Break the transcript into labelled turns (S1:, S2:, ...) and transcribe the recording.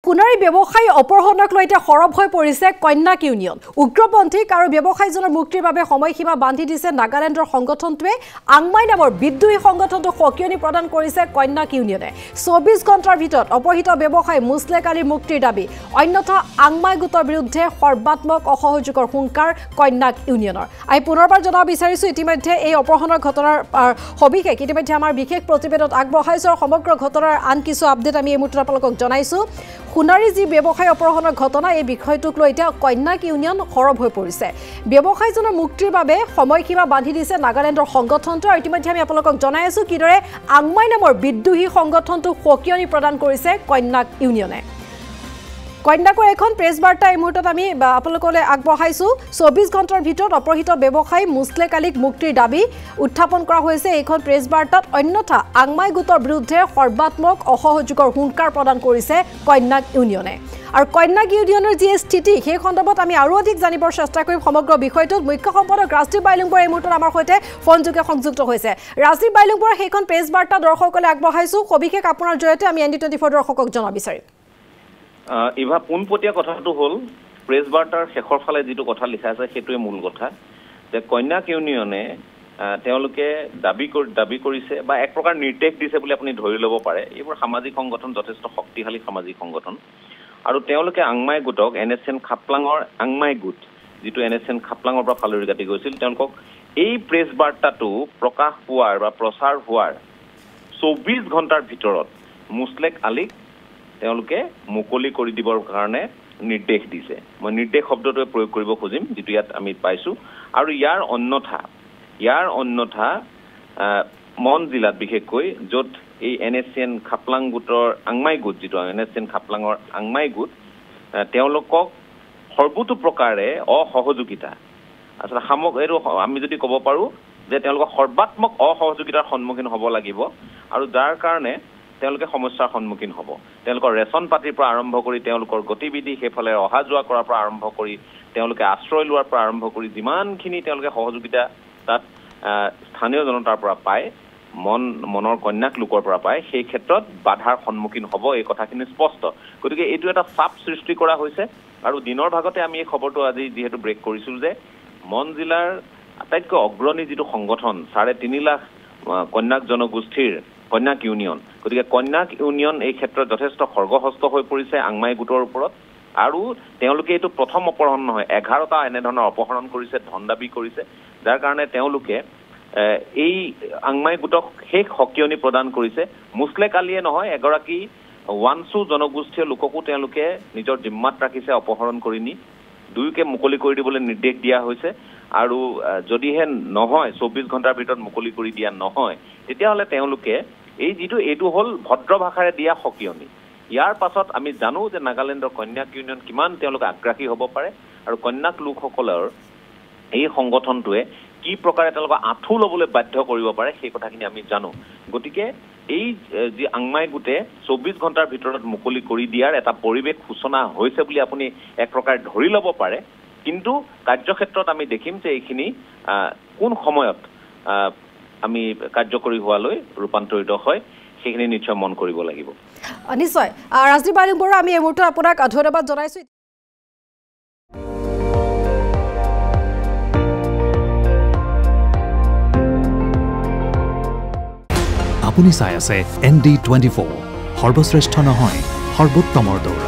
S1: সোণাৰী ব্যৱসায়ী অপহৰণক লৈ এতিয়া সৰব হৈ পৰিছে কন্যাক ইউনিয়ন উগ্ৰপন্থীক আৰু ব্যৱসায়ীজনৰ মুক্তিৰ বাবে সময়সীমা বান্ধি দিছে নাগালেণ্ডৰ সংগঠনটোৱে আংমাই নামৰ বিদ্ৰোহী সংগঠনটো সকিয়নি প্ৰদান কৰিছে কন্যাক ইউনিয়নে 24 ঘণ্টাৰ ভিতৰত অপহৃত ব্যৱসায়ী মুছলেক আলীৰ মুক্তিৰ দাবী অন্যথা আংমাই গোটৰ বিৰুদ্ধে সৰ্বাত্মক অসহযোগৰ হুংকাৰ কন্যাক ইউনিয়নৰ আই পুনৰবাৰ জনাব বিচাৰিছো ইতিমধ্যে এই অপহৰণৰ ঘটনাৰ সবিশেষ ইতিমধ্যে আমাৰ বিশেষ প্ৰতিবেদনত আগবঢ়াইছো সমগ্ৰ ঘটনাৰ আন কিছু আপডেট আমি এই মুহূৰ্তত আপোনালোকক জনাইছো সোণাৰী যি ব্যৱসায়ী অপহৰণৰ ঘটনা এই বিষয়টোক লৈ এতিয়া কন্যাক ইউনিয়ন সৰব হৈ পৰিছে ব্যৱসায়ীজনৰ মুক্তিৰ বাবে সময়সীমা বান্ধি দিছে নাগালেণ্ডৰ সংগঠনটো আৰু ইতিমধ্যে আমি আপোনালোকক জনাই আছো কিদৰে আংমাই নামৰ বিদ্ৰোহী সংগঠনটো সকিয়নি প্ৰদান কৰিছে কন্যাক ইউনিয়নে কন্যাকৰ এখন প্ৰেছ বাৰ্তা এই মুহূৰ্তত আমি আপোনালোকলৈ আগবঢ়াইছো 24 ঘণ্টাৰ ভিতৰত অপহৃত ব্যৱসায়ী মুছলেক আলীক মুক্তিৰ দাবী উত্থাপন কৰা হৈছে এইখন প্ৰেছ বাৰ্তাত অন্যথা আংমাই গোটৰ বিৰুদ্ধে সৰ্বাত্মক অসহযোগৰ হুংকাৰ প্ৰদান কৰিছে কন্যাক ইউনিয়নে আৰু কন্যাক ইউনিয়নৰ যি স্থিতি সেই সন্দৰ্ভত আমি আৰু অধিক জানিবৰ চেষ্টা কৰিম সমগ্ৰ বিষয়টোত মুখ্য সম্পাদক ৰাজদীপ বাইলুংবুৱা এই মুহূৰ্তত আমাৰ সৈতে ফোনযোগে সংযুক্ত হৈছে ৰাজদীপ বাইলুংবুৱাৰ সেইখন প্ৰেছ বাৰ্তা দৰ্শকলৈ আগবঢ়াইছো সবিশেষ আপোনাৰ জৰিয়তে আমি ND24 দৰ্শকক জনাব বিচাৰিম
S2: ইভা পোনপটীয়া কথাটো হ'ল প্ৰেছ বাৰ্তাৰ শেষৰ ফালে যিটো কথা লিখা আছে সেইটোৱে মূল কথা যে কন্যাক ইউনিয়নে তেওঁলোকে দাবী কৰিছে বা এক প্ৰকাৰ নিৰ্দেশ দিছে বুলি আপুনি ধৰি ল'ব পাৰে এইবোৰ সামাজিক সংগঠন যথেষ্ট শক্তিশালী সামাজিক সংগঠন আৰু তেওঁলোকে আংমাই গোটক NSN খাপলাঙৰ আংমাই গোট যিটো NSN খাপলাঙৰ পৰা ফালৰি কাটি গৈছিল তেওঁলোকক এই প্ৰেছ বাৰ্তাটো প্ৰকাশ পোৱাৰ বা প্ৰচাৰ হোৱাৰ 24 ঘণ্টাৰ ভিতৰত মুছলেক আলীক তেওঁলোকে মুকলি কৰি দিবৰ কাৰণে নিৰ্দেশ দিছে মই নিৰ্দেশ শব্দটোৱে প্ৰয়োগ কৰিব খুজিম যেটো ইয়াত আমি পাইছো আৰু ইয়াৰ অন্যথা মন জিলাত বিশেষকৈ য'ত এই NSN খাপলাং গোটৰ আংমাই গোট যেটো NSN খাপলাঙৰ আংমাই গোট তেওঁলোকক সৰ্বতো প্ৰকাৰে অসহযোগিতা আচলতে সামগ্ৰীটো আমি যদি ক'ব পাৰো যে তেওঁলোকক সৰ্বাত্মক অসহযোগিতাৰ সন্মুখীন হ'ব লাগিব আৰু যাৰ কাৰণে তেওঁলোকে সমস্যাৰ সন্মুখীন হ'ব তেওঁলোকৰ ৰেচন পাতিৰ পৰা আৰম্ভ কৰি তেওঁলোকৰ গতিবিধি হেফালে অহা যোৱা কৰাৰ পৰা আৰম্ভ কৰি তেওঁলোকে আশ্ৰয় লোৱাৰ পৰা আৰম্ভ কৰি যিমানখিনি তেওঁলোকে সহযোগিতা তাত স্থানীয় জনতাৰ পৰা পায় মনৰ কন্যাক লোকৰ পৰা পায় সেই ক্ষেত্ৰত বাধাৰ সন্মুখীন হ'ব এই কথাখিনি স্পষ্ট গতিকে এইটো এটা চাপ সৃষ্টি কৰা হৈছে আৰু দিনৰ ভাগতে আমি এই খবৰটো আজি যিহেতু ব্ৰেক কৰিছিল যে মন জিলাৰ আটাইতকৈ অগ্ৰণী যিটো সংগঠন 3.5 লাখ কন্যাক জনগোষ্ঠীৰ কন্যাক ইউনিয়ন গতিকে কন্যাক ইউনিয়ন এই ক্ষেত্ৰত যথেষ্ট খৰ্গহস্ত হৈ পৰিছে আংমাই গোটৰ ওপৰত আৰু তেওঁলোকে এইটো প্ৰথম অপহৰণ নহয় 11টা এনে ধৰণৰ অপহৰণ কৰিছে ধন দাবী কৰিছে যাৰ কাৰণে তেওঁলোকে এই আংমাই গোটক শেষ সকিয়নি প্ৰদান কৰিছে মুছলেক আলীয়ে নহয় এগৰাকী ওৱানছু জনগোষ্ঠীয় লোককো তেওঁলোকে নিজৰ জিম্মাত ৰাখিছে অপহৰণ কৰি নি দুয়োকে মুকলি কৰি দিবলৈ নিৰ্দেশ দিয়া হৈছে আৰু যদিহে নহয় 24 ঘণ্টাৰ ভিতৰত মুকলি কৰি দিয়া নহয় তেতিয়াহ'লে তেওঁলোকে এইটো হ'ল ভদ্ৰ ভাষাৰে দিয়া সকিয়নি ইয়াৰ পাছত আমি জানো যে নাগালেণ্ডৰ কন্যাক ইউনিয়ন কিমান তেওঁলোকে আগ্ৰাহী হ'ব পাৰে আৰু কন্যাক লোকসকলৰ এই সংগঠনটোৱে কি প্ৰকাৰে তেওঁলোকক আঁঠু ল'বলৈ বাধ্য কৰিব পাৰে সেই কথাখিনি আমি জানো গতিকে এই যি আংমাই গোটে 24 ঘণ্টাৰ ভিতৰত মুকলি কৰি দিয়াৰ এটা পৰিৱেশ সূচনা হৈছে বুলি আপুনি এক প্ৰকাৰ ধৰি ল'ব পাৰে কিন্তু কাৰ্যক্ষেত্ৰত আমি দেখিম যে এইখিনি কোন সময়ত আমি কাৰ্যকৰী হোৱালৈ ৰূপান্তৰিত হয় সেইখিনি নিশ্চয় মন কৰিব লাগিব
S1: নিশ্চয় ৰাজদীপ বাইলুংবুৱা আমি এই মুহূৰ্তত আপোনাক ধন্যবাদ জনাইছো
S3: আপুনি চাই আছে ND24 সৰ্বশ্ৰেষ্ঠ নহয় সৰ্বোত্তমৰ দৌৰা